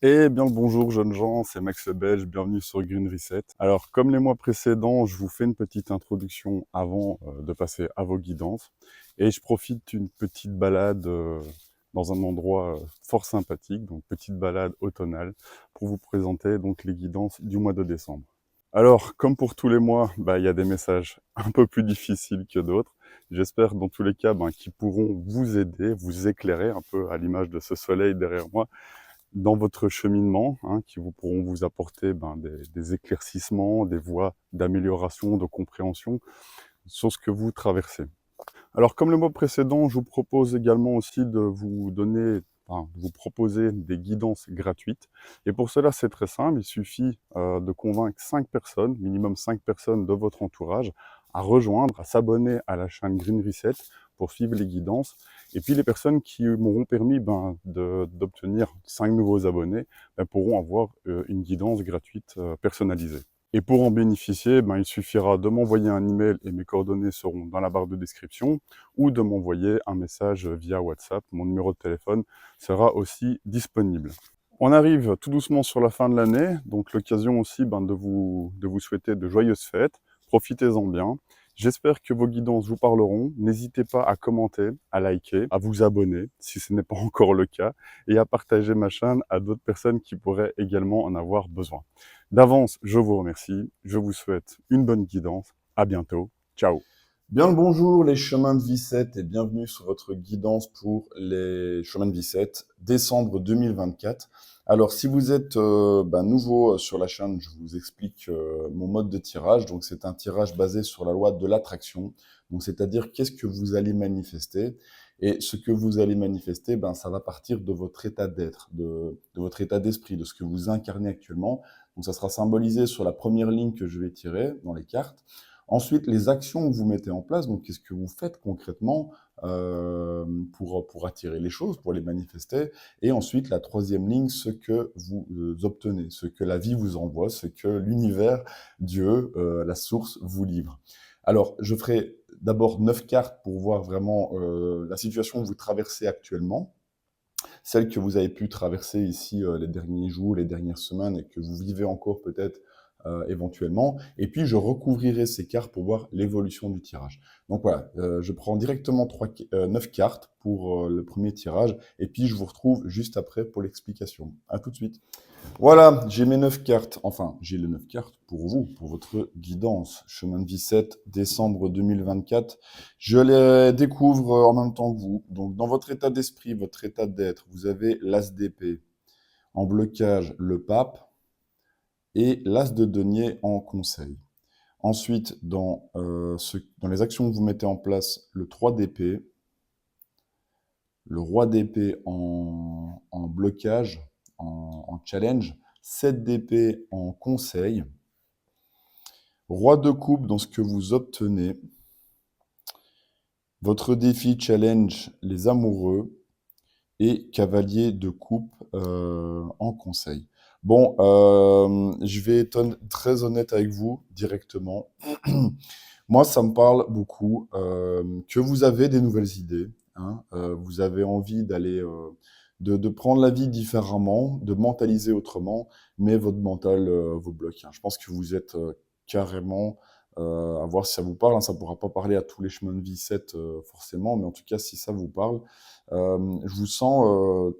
Eh bien le bonjour jeunes gens, c'est Max le Belge, bienvenue sur Green Reset. Alors comme les mois précédents, je vous fais une petite introduction avant de passer à vos guidances et je profite d'une petite balade dans un endroit fort sympathique, donc petite balade automnale pour vous présenter donc les guidances du mois de décembre. Alors comme pour tous les mois, il y a des messages un peu plus difficiles que d'autres. J'espère dans tous les cas qu'ils pourront vous aider, vous éclairer un peu à l'image de ce soleil derrière moi dans votre cheminement, qui vous pourront vous apporter des éclaircissements, des voies d'amélioration, de compréhension sur ce que vous traversez. Alors, comme le mois précédent, je vous propose également aussi de vous donner, de vous proposer des guidances gratuites. Et pour cela, c'est très simple. Il suffit de convaincre 5 personnes, minimum 5 personnes de votre entourage, à rejoindre, à s'abonner à la chaîne Green Reset pour suivre les guidances. Et puis, les personnes qui m'auront permis d'obtenir 5 nouveaux abonnés pourront avoir une guidance gratuite personnalisée. Et pour en bénéficier, il suffira de m'envoyer un email et mes coordonnées seront dans la barre de description ou de m'envoyer un message via WhatsApp. Mon numéro de téléphone sera aussi disponible. On arrive tout doucement sur la fin de l'année, donc l'occasion aussi de vous souhaiter de joyeuses fêtes. Profitez-en bien. J'espère que vos guidances vous parleront. N'hésitez pas à commenter, à liker, à vous abonner si ce n'est pas encore le cas et à partager ma chaîne à d'autres personnes qui pourraient également en avoir besoin. D'avance, je vous remercie. Je vous souhaite une bonne guidance. À bientôt. Ciao. Bien le bonjour les chemins de vie 7 et bienvenue sur votre guidance pour les chemins de vie 7 décembre 2024. Alors si vous êtes nouveau sur la chaîne, je vous explique mon mode de tirage. Donc c'est un tirage basé sur la loi de l'attraction. Donc c'est-à-dire qu'est-ce que vous allez manifester et ce que vous allez manifester, ça va partir de votre état d'être, de votre état d'esprit, de ce que vous incarnez actuellement. Donc ça sera symbolisé sur la première ligne que je vais tirer dans les cartes. Ensuite, les actions que vous mettez en place, donc qu'est-ce que vous faites concrètement pour attirer les choses, pour les manifester. Et ensuite, la troisième ligne, ce que vous obtenez, ce que la vie vous envoie, ce que l'univers, Dieu, la source vous livre. Alors, je ferai d'abord 9 cartes pour voir vraiment la situation que vous traversez actuellement, celle que vous avez pu traverser ici les derniers jours, les dernières semaines et que vous vivez encore peut-être éventuellement. Et puis, je recouvrirai ces cartes pour voir l'évolution du tirage. Donc voilà, je prends directement 9 cartes pour le premier tirage et puis je vous retrouve juste après pour l'explication. À tout de suite. Voilà, j'ai mes 9 cartes. Enfin, j'ai les 9 cartes pour vous, pour votre guidance. Chemin de vie 7, décembre 2024. Je les découvre en même temps que vous. Donc, dans votre état d'esprit, votre état d'être, vous avez l'As d'épée. En blocage, le pape. Et l'As de denier en conseil. Ensuite, dans les actions que vous mettez en place, le 3 d'épée. Le roi d'épée en blocage, en challenge. 7 d'épée en conseil. Roi de coupe dans ce que vous obtenez. Votre défi challenge les amoureux. Et cavalier de coupe en conseil. Bon, je vais être très honnête avec vous directement. Moi, ça me parle beaucoup que vous avez des nouvelles idées. Vous avez envie d'aller, de prendre la vie différemment, de mentaliser autrement, mais votre mental vous bloque. Je pense que vous êtes carrément, à voir si ça vous parle. Ça ne pourra pas parler à tous les chemins de vie 7 forcément, mais en tout cas, si ça vous parle, je vous sens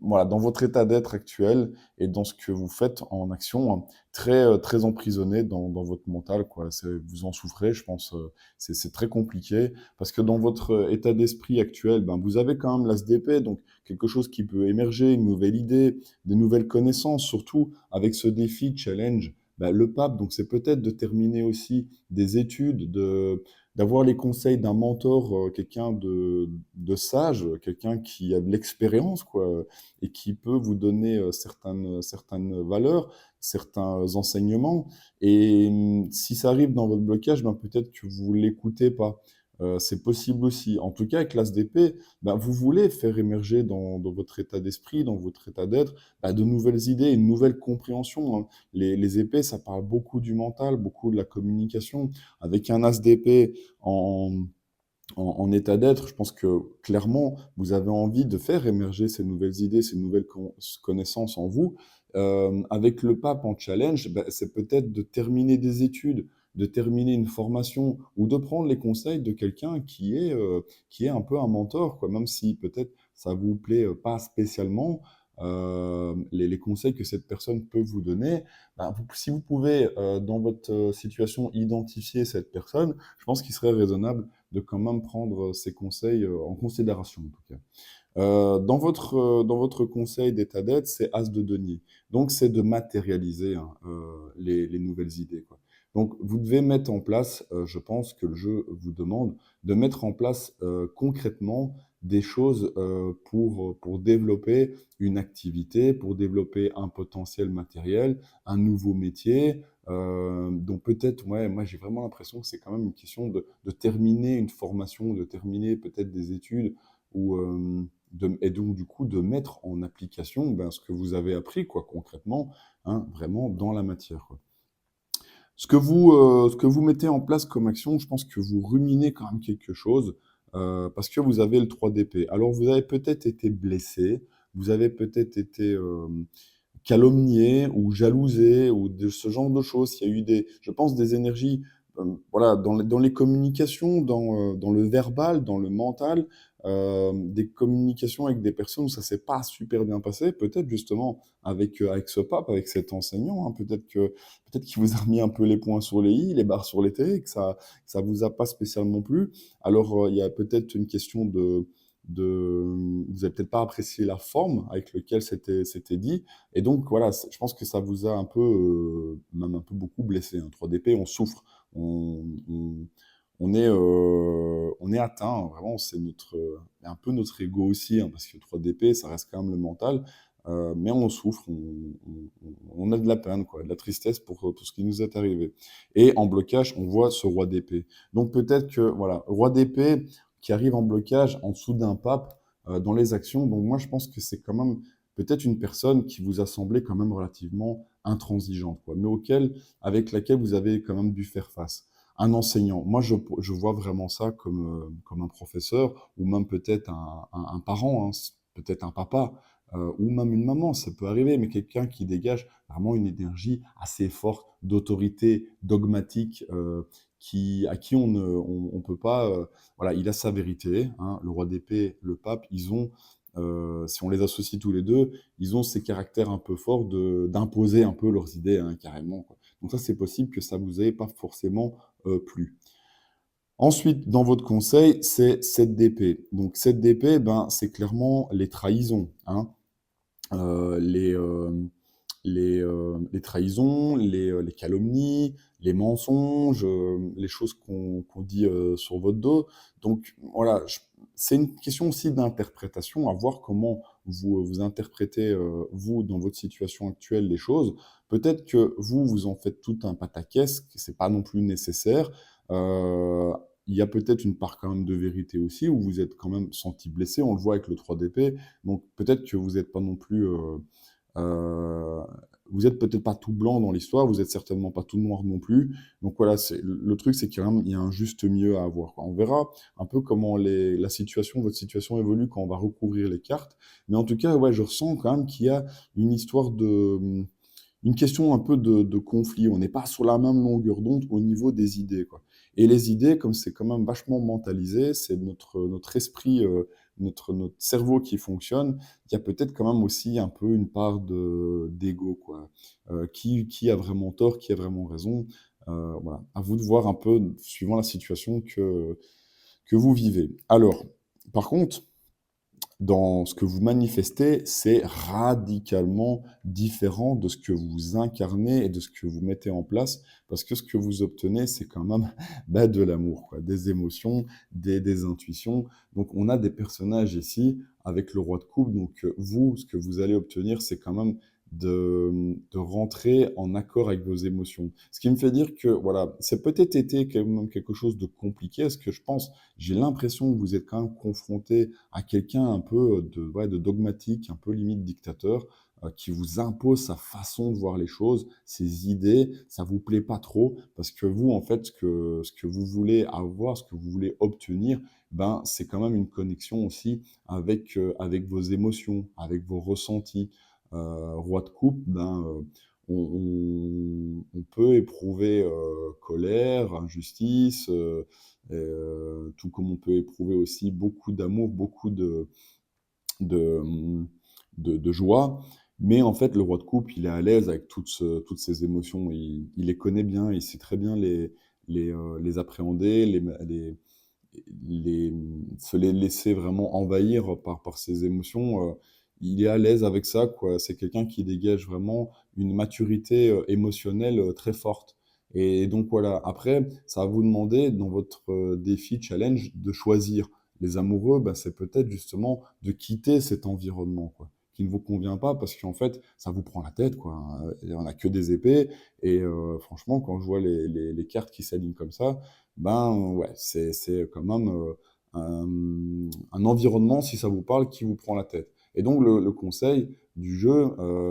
voilà, dans votre état d'être actuel et dans ce que vous faites en action, très emprisonné dans votre mental, quoi. Vous en souffrez, je pense. C'est très compliqué parce que dans votre état d'esprit actuel, vous avez quand même l'As d'épée, donc quelque chose qui peut émerger, une nouvelle idée, des nouvelles connaissances, surtout avec ce défi challenge. Le pape, donc c'est peut-être de terminer aussi des études, d'avoir les conseils d'un mentor, quelqu'un de sage, quelqu'un qui a de l'expérience, quoi, et qui peut vous donner certaines valeurs, certains enseignements. Et si ça arrive dans votre blocage, peut-être que vous ne l'écoutez pas. C'est possible aussi. En tout cas, avec l'As d'épée, vous voulez faire émerger dans votre état d'esprit, dans votre état d'être, de nouvelles idées, une nouvelle compréhension. Les épées, ça parle beaucoup du mental, beaucoup de la communication. Avec un As d'épée en, en état d'être. Je pense que clairement, vous avez envie de faire émerger ces nouvelles idées, ces nouvelles connaissances en vous. Avec le pape en challenge, bah, c'est peut-être de terminer des études, de terminer une formation ou de prendre les conseils de quelqu'un qui est un peu un mentor, quoi. Même si peut-être ça vous plaît pas spécialement, les conseils que cette personne peut vous donner, bah, si vous pouvez, dans votre situation, identifier cette personne, je pense qu'il serait raisonnable de quand même prendre ces conseils en considération, en tout cas. Dans votre conseil d'état d'être, c'est As de denier. Donc, c'est de matérialiser hein, les nouvelles idées, quoi. Donc, vous devez mettre en place, je pense que le jeu vous demande de mettre en place concrètement des choses pour développer une activité, pour développer un potentiel matériel, un nouveau métier. Donc peut-être, ouais, moi j'ai vraiment l'impression que c'est quand même une question de terminer une formation, de terminer peut-être des études ou et donc du coup de mettre en application ben, ce que vous avez appris quoi, concrètement, hein, vraiment dans la matière, quoi. Ce que vous mettez en place comme action, je pense que vous ruminez quand même quelque chose parce que vous avez le 3 d'épée. Alors vous avez peut-être été blessé, vous avez peut-être été calomnié ou jalousé ou de ce genre de choses. Il y a eu je pense, des énergies, voilà, dans les communications, dans le verbal, dans le mental, des communications avec des personnes où ça s'est pas super bien passé. Peut-être justement avec ce pape, avec cet enseignant, hein, peut-être qu'il vous a mis un peu les points sur les i, les barres sur les t, et que ça vous a pas spécialement plu. Alors, il y a peut-être une question vous avez peut-être pas apprécié la forme avec laquelle c'était dit et donc voilà, je pense que ça vous a un peu, même un peu beaucoup blessé, hein. 3DP, on souffre, on on on est atteint, vraiment, c'est un peu notre ego aussi, hein, parce que 3DP, ça reste quand même le mental, mais on souffre, on a de la peine, quoi, de la tristesse pour ce qui nous est arrivé et en blocage, on voit ce roi d'épée. Donc peut-être que, voilà, roi d'épée qui arrive en blocage en dessous d'un pape, dans les actions, donc moi je pense que c'est quand même peut-être une personne qui vous a semblé quand même relativement intransigeante, quoi, mais avec laquelle vous avez quand même dû faire face. Un enseignant, moi je vois vraiment ça comme un professeur ou même peut-être un parent, hein, peut-être un papa ou même une maman, ça peut arriver, mais quelqu'un qui dégage vraiment une énergie assez forte d'autorité dogmatique à qui on peut pas... voilà, il a sa vérité, hein, le roi d'épée, le pape, si on les associe tous les deux, ils ont ces caractères un peu forts d'imposer un peu leurs idées, hein, carrément, quoi. Donc ça, c'est possible que ça vous ait pas forcément plu. Ensuite, dans votre conseil, c'est 7 d'épée. Donc 7 d'épée, ben, c'est clairement les trahisons, hein. Les, les trahisons, les calomnies, les mensonges, les choses qu'on dit sur votre dos. Donc voilà, c'est une question aussi d'interprétation, à voir comment vous interprétez, vous, dans votre situation actuelle, les choses. Peut-être que vous en faites tout un pataquès, que c'est pas non plus nécessaire. Euh, il y a peut-être une part quand même de vérité aussi, où vous êtes quand même senti blessé, on le voit avec le 3 d'épée, donc peut-être que vous n'êtes pas non plus, euh, vous êtes peut-être pas tout blanc dans l'histoire, vous êtes certainement pas tout noir non plus. Donc voilà, le truc, c'est qu'il y a un juste milieu à avoir, quoi. On verra un peu comment votre situation évolue quand on va recouvrir les cartes. Mais en tout cas, ouais, je ressens quand même qu'il y a une histoire une question un peu de conflit. On n'est pas sur la même longueur d'onde au niveau des idées, quoi. Et les idées, comme c'est quand même vachement mentalisé, c'est notre esprit, notre cerveau qui fonctionne, il y a peut-être quand même aussi un peu une part d'ego, quoi. Qui a vraiment tort, qui a vraiment raison? Voilà. À vous de voir un peu, suivant la situation que vous vivez. Alors, par contre, dans ce que vous manifestez, c'est radicalement différent de ce que vous incarnez et de ce que vous mettez en place, parce que ce que vous obtenez, c'est quand même bah, de l'amour, quoi, des émotions, des intuitions. Donc on a des personnages ici avec le roi de coupe, donc vous, ce que vous allez obtenir, c'est quand même de rentrer en accord avec vos émotions. Ce qui me fait dire que, voilà, c'est peut-être été quand même quelque chose de compliqué, parce que j'ai l'impression que vous êtes quand même confronté à quelqu'un un peu ouais, de dogmatique, un peu limite dictateur. qui vous impose sa façon de voir les choses, ses idées, ça vous plaît pas trop parce que vous, en fait, ce que vous voulez avoir, ce que vous voulez obtenir, ben, c'est quand même une connexion aussi avec vos émotions, avec vos ressentis. Roi de coupe, ben, on peut éprouver, colère, injustice, tout comme on peut éprouver aussi beaucoup d'amour, beaucoup de, mmh, de joie. Mais en fait, le roi de coupe, il est à l'aise avec toutes ces émotions. Il les connaît bien, il sait très bien les appréhender, se les laisser vraiment envahir par ses émotions. Il est à l'aise avec ça, quoi. C'est quelqu'un qui dégage vraiment une maturité émotionnelle très forte. Et donc voilà. Après, ça va vous demander, dans votre défi, challenge, de choisir. Les amoureux, bah, c'est peut-être justement de quitter cet environnement, quoi, qui ne vous convient pas parce qu'en fait, ça vous prend la tête, quoi, hein. Il y en a que des épées et franchement, quand je vois les cartes qui s'alignent comme ça, ben, ouais, c'est quand même, un environnement, si ça vous parle, qui vous prend la tête. Et donc le conseil du jeu,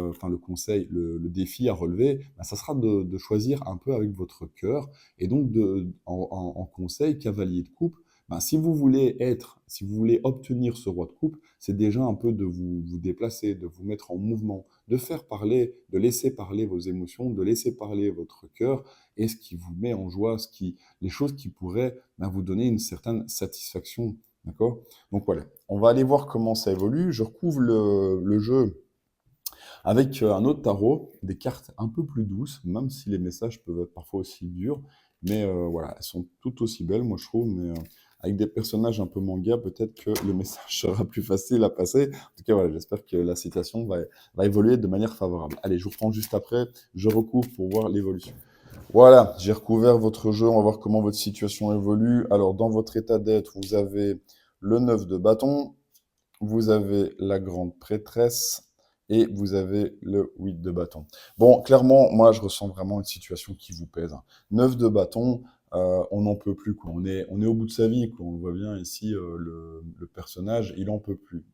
enfin le conseil, le défi à relever, bah, ça sera de choisir un peu avec votre cœur et donc en conseil cavalier de coupe, ben, si vous voulez obtenir ce roi de coupe, c'est déjà un peu de vous déplacer, de vous mettre en mouvement, de faire parler, de laisser parler vos émotions, de laisser parler votre cœur et ce qui vous met en joie, les choses qui pourraient ben, vous donner une certaine satisfaction. D'accord? Donc voilà, on va aller voir comment ça évolue. Je recouvre le jeu avec un autre tarot, des cartes un peu plus douces, même si les messages peuvent être parfois aussi durs. Mais voilà, elles sont tout aussi belles, moi je trouve. Mais avec des personnages un peu manga, peut-être que le message sera plus facile à passer. En tout cas, voilà, j'espère que la citation va évoluer de manière favorable. Allez, je vous reprends juste après. Je recouvre pour voir l'évolution. Voilà, j'ai recouvert votre jeu. On va voir comment votre situation évolue. Alors, dans votre état d'être, vous avez le 9 de bâton, vous avez la grande prêtresse et vous avez le 8 de bâton. Bon, clairement, moi, je ressens vraiment une situation qui vous pèse, hein. 9 de bâton, on n'en peut plus, quoi. On est au bout de sa vie, quoi. On le voit bien ici, le personnage, il en peut plus.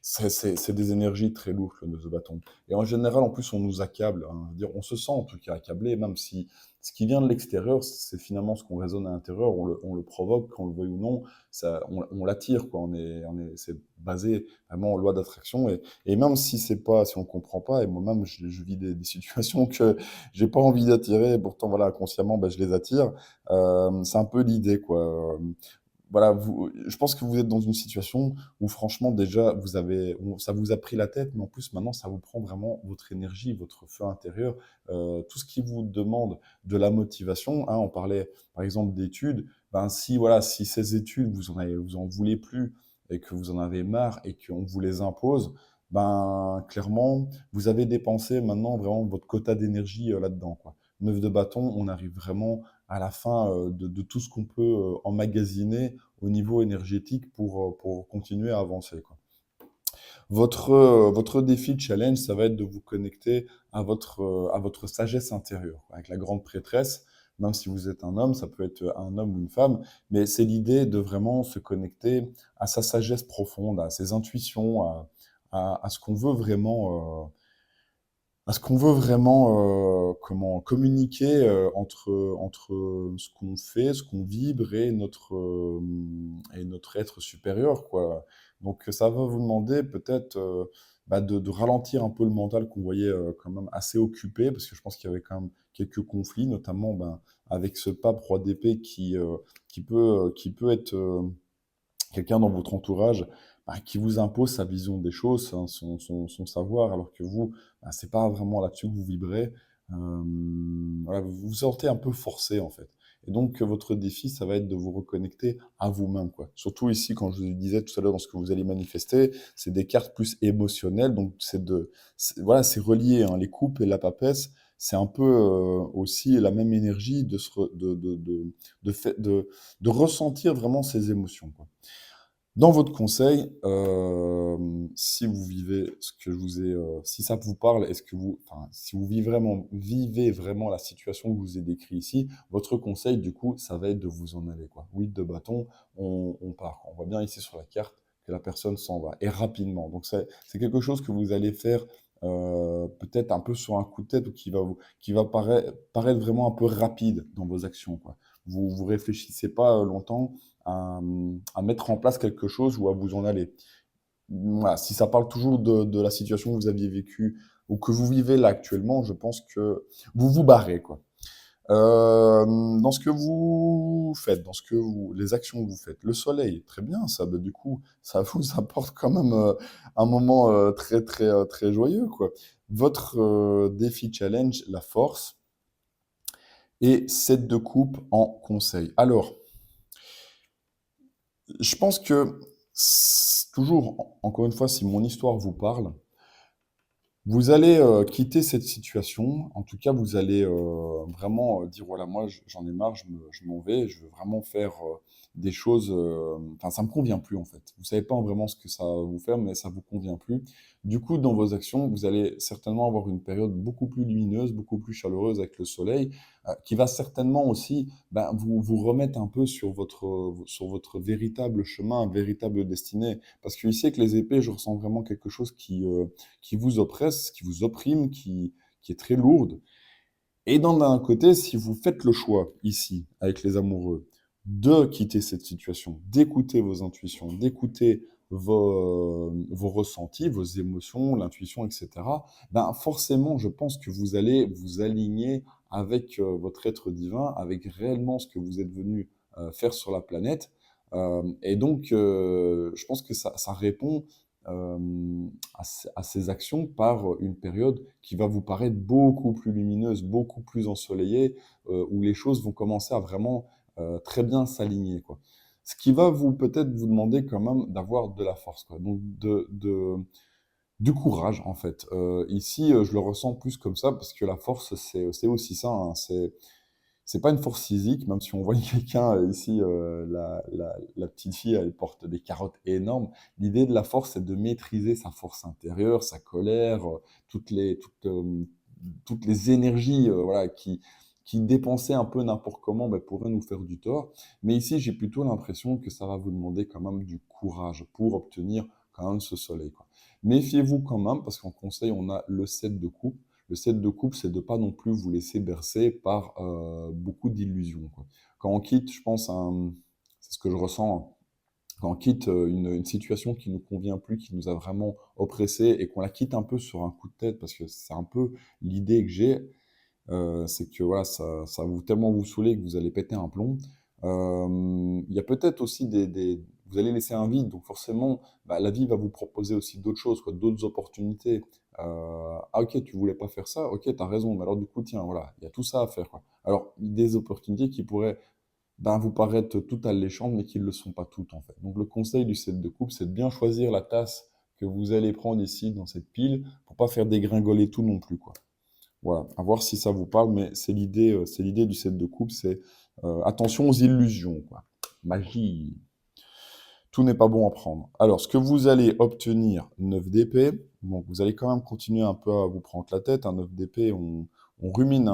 C'est des énergies très lourdes, le 9 de bâton. Et en général, en plus, on nous accable, hein. Je veux dire, on se sent en tout cas accablé, même si ce qui vient de l'extérieur, c'est finalement ce qu'on résonne à l'intérieur, on le provoque, qu'on le veuille ou non, on l'attire, quoi. C'est basé vraiment en loi d'attraction. Et même si c'est pas, si on comprend pas, et moi-même, je vis des situations que j'ai pas envie d'attirer, pourtant, voilà, inconsciemment, ben, je les attire. C'est un peu l'idée, quoi. Voilà, je pense que vous êtes dans une situation où franchement déjà ça vous a pris la tête, mais en plus maintenant ça vous prend vraiment votre énergie, votre feu intérieur, tout ce qui vous demande de la motivation, hein. On parlait par exemple d'études, ben si voilà, si ces études vous en voulez plus et que vous en avez marre et qu'on vous les impose, ben clairement vous avez dépensé maintenant vraiment votre quota d'énergie là-dedans, quoi. 9 de bâton, on arrive vraiment à la fin de tout ce qu'on peut emmagasiner au niveau énergétique pour continuer à avancer, quoi. Votre défi de challenge, ça va être de vous connecter à votre sagesse intérieure, quoi. Avec la grande prêtresse, même si vous êtes un homme, ça peut être un homme ou une femme, mais c'est l'idée de vraiment se connecter à sa sagesse profonde, à ses intuitions, à ce qu'on veut vraiment, comment communiquer entre ce qu'on fait, ce qu'on vibre et notre être supérieur, quoi. Donc ça va vous demander peut-être bah, de ralentir un peu le mental qu'on voyait quand même assez occupé, parce que je pense qu'il y avait quand même quelques conflits, notamment ben, avec ce pape roi d'épée qui peut être quelqu'un dans votre entourage bah, qui vous impose sa vision des choses, hein, son savoir, alors que vous, bah, c'est pas vraiment là-dessus que vous vibrez. Voilà, vous vous sentez un peu forcé en fait. Et donc votre défi, ça va être de vous reconnecter à vous-même, quoi. Surtout ici, quand je vous disais tout à l'heure dans ce que vous allez manifester, c'est des cartes plus émotionnelles, donc voilà, c'est relié, hein, les coupes et la papesse. C'est un peu aussi la même énergie de ressentir vraiment ces émotions, quoi. Dans votre conseil, si vous vivez ce que je vous ai, si ça vous parle, enfin, si vous vivez vraiment la situation que je vous ai décrit ici, votre conseil, du coup, ça va être de vous en aller, quoi. 8 de bâton, on part. On voit bien ici sur la carte que la personne s'en va, et rapidement. Donc c'est quelque chose que vous allez faire peut-être un peu sur un coup de tête ou qui va paraître vraiment un peu rapide dans vos actions, quoi. Vous réfléchissez pas longtemps à mettre en place quelque chose ou à vous en aller. Voilà, si ça parle toujours de la situation que vous aviez vécue ou que vous vivez là actuellement, je pense que vous vous barrez, quoi. Dans ce que vous faites, les actions que vous faites, le soleil, très bien, ça, bah, du coup, ça vous apporte quand même un moment très joyeux, quoi. Votre défi challenge, la force, et 7 de coupe en conseil. Alors, je pense que, toujours, encore une fois, si mon histoire vous parle, vous allez quitter cette situation. En tout cas, vous allez vraiment dire, voilà, moi, j'en ai marre, je m'en vais, je veux vraiment faire des choses. Enfin, ça me convient plus, en fait. Vous savez pas vraiment ce que ça va vous faire, mais ça vous convient plus. Du coup, dans vos actions, vous allez certainement avoir une période beaucoup plus lumineuse, beaucoup plus chaleureuse avec le soleil, qui va certainement aussi ben, vous remettre un peu sur votre véritable chemin, véritable destinée. Parce que ici, avec les épées, je ressens vraiment quelque chose qui vous oppresse, qui vous opprime, qui est très lourde. Et d'un côté, si vous faites le choix ici, avec les amoureux, de quitter cette situation, d'écouter vos intuitions, d'écouter vos ressentis, vos émotions, l'intuition, etc., ben forcément, je pense que vous allez vous aligner avec votre être divin, avec réellement ce que vous êtes venu faire sur la planète. Et donc, je pense que ça répond à ces actions par une période qui va vous paraître beaucoup plus lumineuse, beaucoup plus ensoleillée, où les choses vont commencer à vraiment très bien s'aligner, quoi. Ce qui va vous peut-être vous demander quand même d'avoir de la force, quoi. Donc du courage, en fait. Ici, je le ressens plus comme ça parce que la force, c'est aussi ça, hein. C'est pas une force physique, même si on voit quelqu'un ici, la petite fille, elle porte des carottes énormes. L'idée de la force, c'est de maîtriser sa force intérieure, sa colère, toutes les énergies voilà, qui dépensaient un peu n'importe comment ben, pourraient nous faire du tort. Mais ici, j'ai plutôt l'impression que ça va vous demander quand même du courage pour obtenir quand même ce soleil, quoi. Méfiez-vous quand même, parce qu'en conseil, on a le 7 de coupe. Le 7 de coupe, c'est de ne pas non plus vous laisser bercer par beaucoup d'illusions, quoi. Quand on quitte, je pense, c'est ce que je ressens, quand on quitte une situation qui ne nous convient plus, qui nous a vraiment oppressés, et qu'on la quitte un peu sur un coup de tête, parce que c'est un peu l'idée que j'ai, c'est que voilà, ça va tellement vous saouler que vous allez péter un plomb. Il y a peut-être aussi vous allez laisser un vide, donc forcément, bah, la vie va vous proposer aussi d'autres choses, quoi, d'autres opportunités. Ah ok, tu voulais pas faire ça, ok, t'as raison, mais alors du coup, tiens, voilà, il y a tout ça à faire, quoi. Alors, des opportunités qui pourraient ben, vous paraître toutes alléchantes, mais qui ne le sont pas toutes, en fait. Donc le conseil du set de coupe, c'est de bien choisir la tasse que vous allez prendre ici, dans cette pile, pour pas faire dégringoler tout non plus, quoi. Voilà, à voir si ça vous parle, mais c'est l'idée du set de coupe, c'est attention aux illusions, quoi. Magie, tout n'est pas bon à prendre. Alors, ce que vous allez obtenir, 9 d'épée, donc vous allez quand même continuer un peu à vous prendre la tête. Un 9 d'épée, on rumine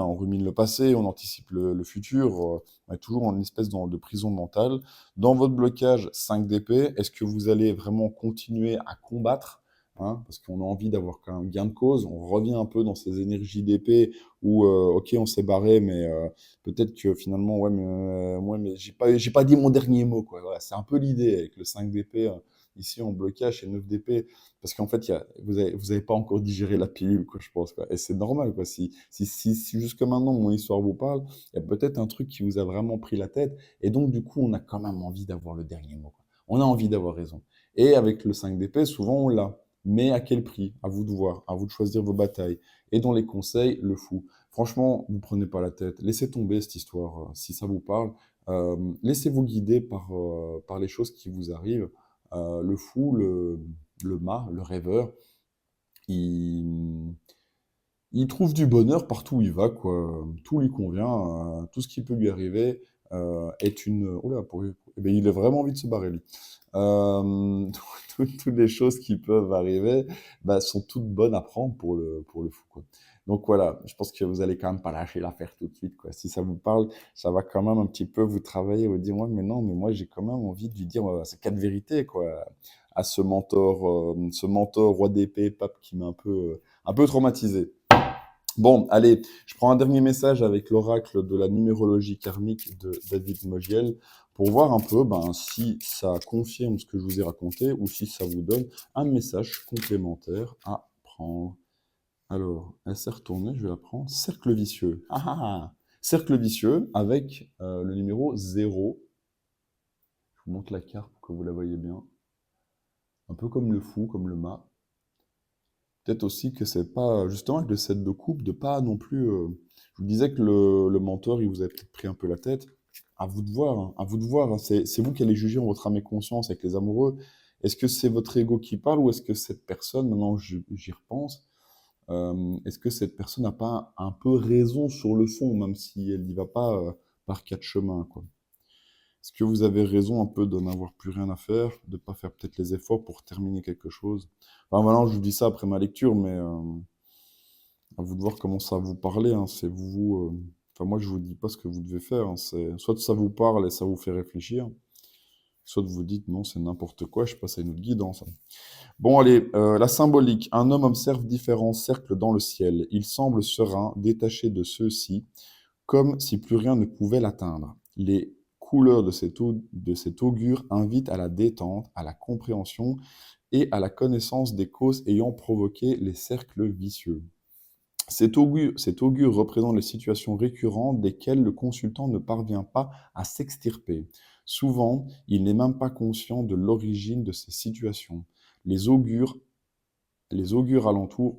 le passé, on anticipe le futur, on est toujours en une espèce de prison mentale. Dans votre blocage, 5 d'épée, est-ce que vous allez vraiment continuer à combattre, hein, parce qu'on a envie d'avoir quand même gain de cause, on revient un peu dans ces énergies d'épée où, ok, on s'est barré, mais peut-être que finalement, ouais, mais j'ai pas dit mon dernier mot, quoi. Voilà, c'est un peu l'idée avec le 5 d'épée ici en blocage et 9 d'épée, parce qu'en fait, vous avez pas encore digéré la pilule, quoi, je pense, quoi. Et c'est normal, quoi. Si jusque maintenant mon histoire vous parle, il y a peut-être un truc qui vous a vraiment pris la tête, et donc du coup, on a quand même envie d'avoir le dernier mot, quoi. On a envie d'avoir raison. Et avec le 5 d'épée, souvent on l'a. Mais à quel prix? À vous de voir, à vous de choisir vos batailles. Et dans les conseils, le fou. Franchement, vous prenez pas la tête. Laissez tomber cette histoire, si ça vous parle. Laissez-vous guider par les choses qui vous arrivent. Le fou, le mât, le rêveur, il, il trouve du bonheur partout où il va, quoi. Tout lui convient. Tout ce qui peut lui arriver est une... Oh là, eh ben, il a vraiment envie de se barrer, lui. Toutes les choses qui peuvent arriver bah, sont toutes bonnes à prendre pour le fou, quoi. Donc voilà, je pense que vous allez quand même pas lâcher l'affaire tout de suite, quoi. Si ça vous parle, ça va quand même un petit peu vous travailler, vous dire, ouais, mais non, mais moi j'ai quand même envie de lui dire ces quatre vérités, quoi, à ce mentor roi d'épée, pape qui m'a un peu traumatisé. Bon, allez, je prends un dernier message avec l'oracle de la numérologie karmique de David Mogiel pour voir un peu si ça confirme ce que je vous ai raconté ou si ça vous donne un message complémentaire à prendre. Alors, elle s'est retournée, je vais la prendre. Cercle vicieux. Ah ah ah. Cercle vicieux avec le numéro 0. Je vous montre la carte pour que vous la voyez bien. Un peu comme le fou, comme le mât. Peut-être aussi que c'est pas, justement, avec le 7 de coupe, de pas non plus. Je vous disais que le mentor, il vous a peut-être pris un peu la tête. À vous de voir, hein, à vous de voir. Hein. C'est vous qui allez juger en votre âme et conscience avec les amoureux. Est-ce que c'est votre ego qui parle ou est-ce que cette personne, maintenant j'y repense, est-ce que cette personne n'a pas un peu raison sur le fond, même si elle n'y va pas par quatre chemins, quoi. Est-ce que vous avez raison un peu de n'avoir plus rien à faire, de ne pas faire peut-être les efforts pour terminer quelque chose? Enfin, maintenant, je vous dis ça après ma lecture, mais à vous de voir comment ça vous parler. Hein. C'est vous. Enfin, moi, je vous dis pas ce que vous devez faire. Hein. Soit ça vous parle et ça vous fait réfléchir, soit vous dites non, c'est n'importe quoi, je passe à une autre guidance. Hein. Bon, allez, la symbolique. Un homme observe différents cercles dans le ciel. Il semble serein, détaché de ceux-ci, comme si plus rien ne pouvait l'atteindre. Les couleurs de cet augure invitent à la détente, à la compréhension et à la connaissance des causes ayant provoqué les cercles vicieux. Cet augure représente les situations récurrentes desquelles le consultant ne parvient pas à s'extirper. Souvent, il n'est même pas conscient de l'origine de ces situations. Les augures alentours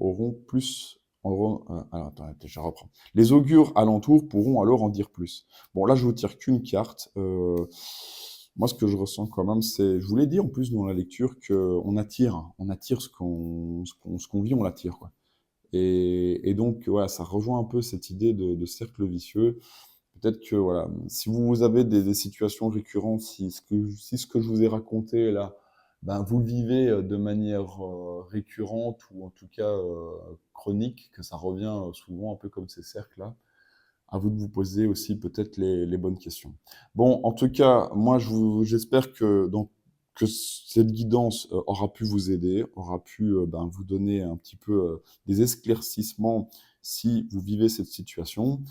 alors, attends, je reprends. Les augures alentours pourront alors en dire plus. Bon, là, je vous tire qu'une carte. Moi, ce que je ressens quand même, c'est, je vous l'ai dit en plus dans la lecture, qu'on attire, ce qu'on vit, on l'attire, quoi. Et donc, voilà, ça rejoint un peu cette idée de cercle vicieux. Peut-être que, voilà, si vous avez des situations récurrentes, si ce que je vous ai raconté là, vous le vivez de manière récurrente ou en tout cas chronique, que ça revient souvent un peu comme ces cercles-là, à vous de vous poser aussi peut-être les bonnes questions. Bon, en tout cas, moi, j'espère que cette guidance aura pu vous aider, aura pu vous donner un petit peu des éclaircissements si vous vivez cette situation.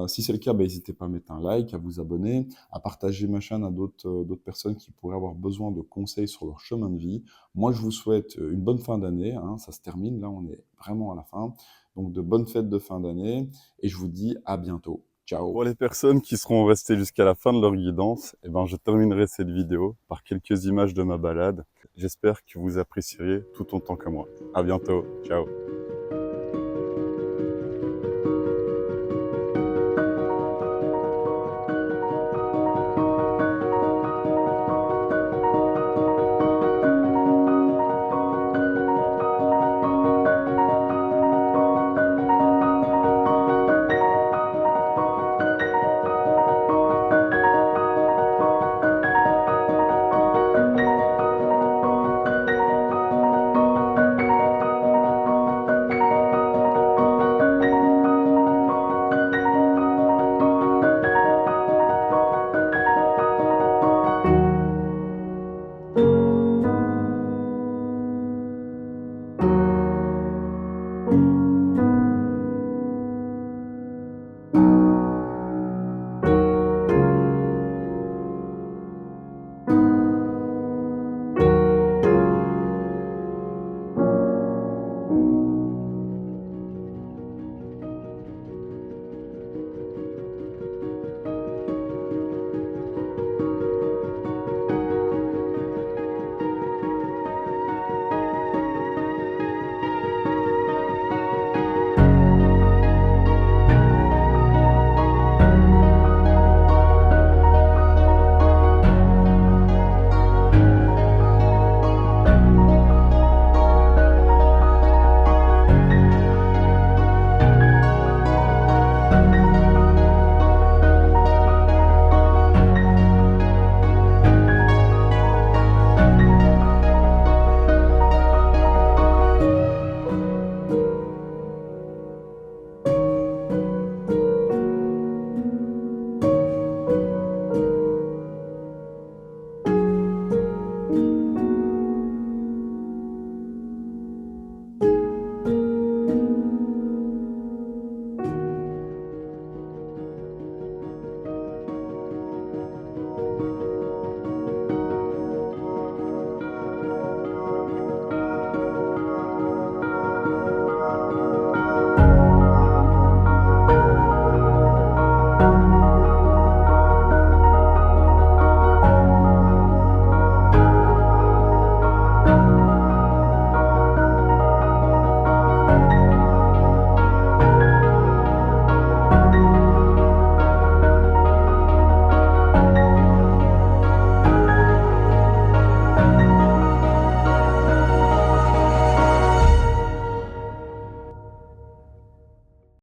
Si c'est le cas, n'hésitez pas à mettre un like, à vous abonner, à partager ma chaîne à d'autres personnes qui pourraient avoir besoin de conseils sur leur chemin de vie. Moi, je vous souhaite une bonne fin d'année. Hein, ça se termine, là, on est vraiment à la fin. Donc, de bonnes fêtes de fin d'année. Et je vous dis à bientôt. Ciao. Pour les personnes qui seront restées jusqu'à la fin de leur guidance, je terminerai cette vidéo par quelques images de ma balade. J'espère que vous apprécierez tout autant que moi. À bientôt. Ciao.